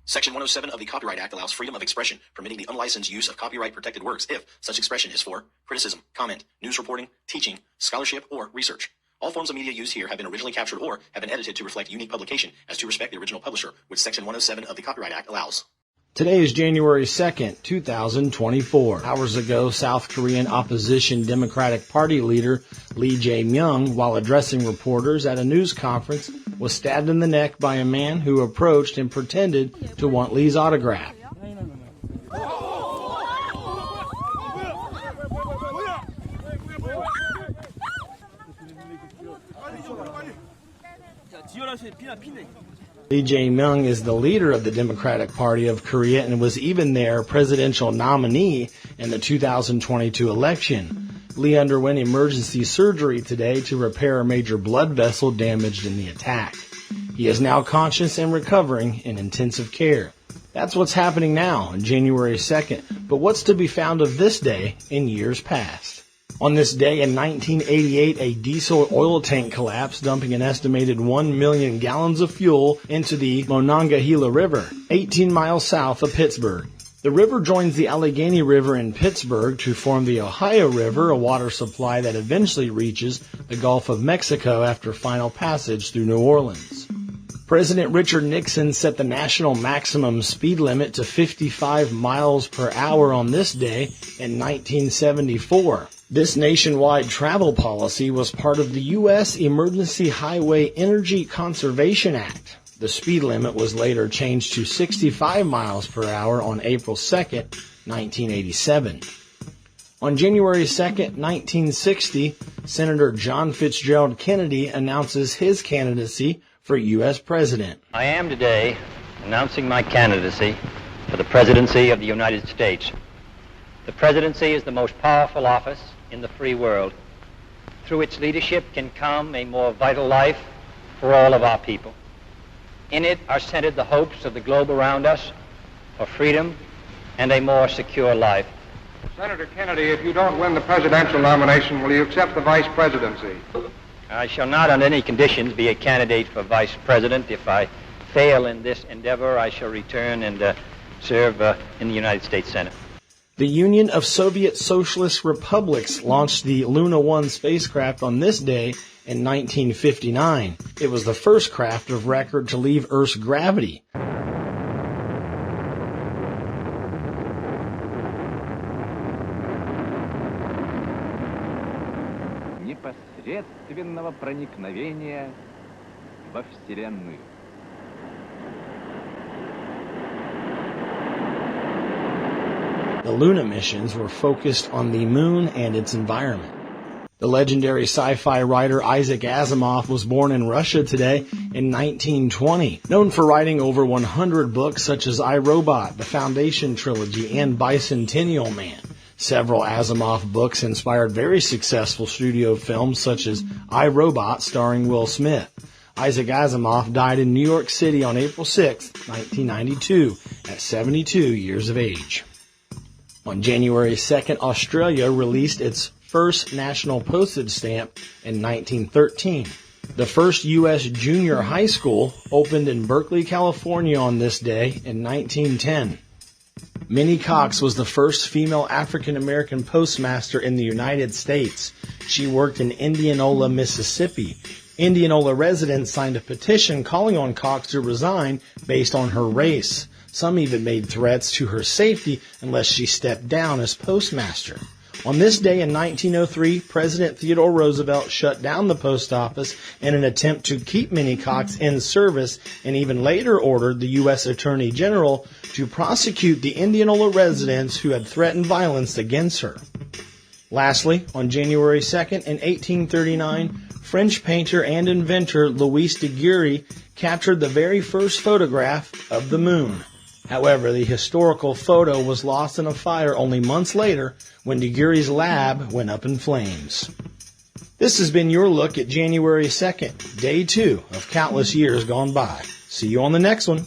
Section 107 of the Copyright Act allows freedom of expression, permitting the unlicensed use of copyright-protected works if such expression is for criticism, comment, news reporting, teaching, scholarship, or research. All forms of media used here have been originally captured or have been edited to reflect unique publication as to respect the original publisher, which Section 107 of the Copyright Act allows. Today is January 2nd, 2024. Hours ago, South Korean opposition Democratic Party leader Lee Jae-myung, while addressing reporters at a news conference, was stabbed in the neck by a man who approached and pretended to want Lee's autograph. Lee Jae-myung is the leader of the Democratic Party of Korea and was even their presidential nominee in the 2022 election. Lee underwent emergency surgery today to repair a major blood vessel damaged in the attack. He is now conscious and recovering in intensive care. That's what's happening now on January 2nd, but what's to be found of this day in years past? On this day in 1988, a diesel oil tank collapsed, dumping an estimated 1 million gallons of fuel into the Monongahela River, 18 miles south of Pittsburgh. The river joins the Allegheny River in Pittsburgh to form the Ohio River, a water supply that eventually reaches the Gulf of Mexico after final passage through New Orleans. President Richard Nixon set the national maximum speed limit to 55 miles per hour on this day in 1974. This nationwide travel policy was part of the U.S. Emergency Highway Energy Conservation Act. The speed limit was later changed to 65 miles per hour on April 2nd, 1987. On January 2nd, 1960, Senator John Fitzgerald Kennedy announces his candidacy for U.S. President. I am today announcing my candidacy for the presidency of the United States. The presidency is the most powerful office in the free world. Through its leadership can come a more vital life for all of our people. In it are centered the hopes of the globe around us for freedom and a more secure life. Senator Kennedy, if you don't win the presidential nomination, will you accept the vice presidency? I shall not on any conditions be a candidate for vice president. If I fail in this endeavor, I shall return and serve in the United States Senate. The Union of Soviet Socialist Republics launched the Luna 1 spacecraft on this day in 1959. It was the first craft of record to leave Earth's gravity. Непосредственного проникновения во Вселенную. The Luna missions were focused on the moon and its environment. The legendary sci-fi writer Isaac Asimov was born in Russia today in 1920. Known for writing over 100 books such as I, Robot, the Foundation Trilogy, and Bicentennial Man. Several Asimov books inspired very successful studio films such as I, Robot, starring Will Smith. Isaac Asimov died in New York City on April 6, 1992, at 72 years of age. On January 2nd, Australia released its first national postage stamp in 1913. The first U.S. junior high school opened in Berkeley, California on this day in 1910. Minnie Cox was the first female African-American postmaster in the United States. She worked in Indianola, Mississippi. Indianola residents signed a petition calling on Cox to resign based on her race. Some even made threats to her safety unless she stepped down as postmaster. On this day in 1903, President Theodore Roosevelt shut down the post office in an attempt to keep Minnie Cox in service and even later ordered the U.S. Attorney General to prosecute the Indianola residents who had threatened violence against her. Lastly, on January 2nd in 1839, French painter and inventor Louis Daguerre captured the very first photograph of the moon. However, the historical photo was lost in a fire only months later when Daguerre's lab went up in flames. This has been your look at January 2nd, day 2 of countless years gone by. See you on the next one.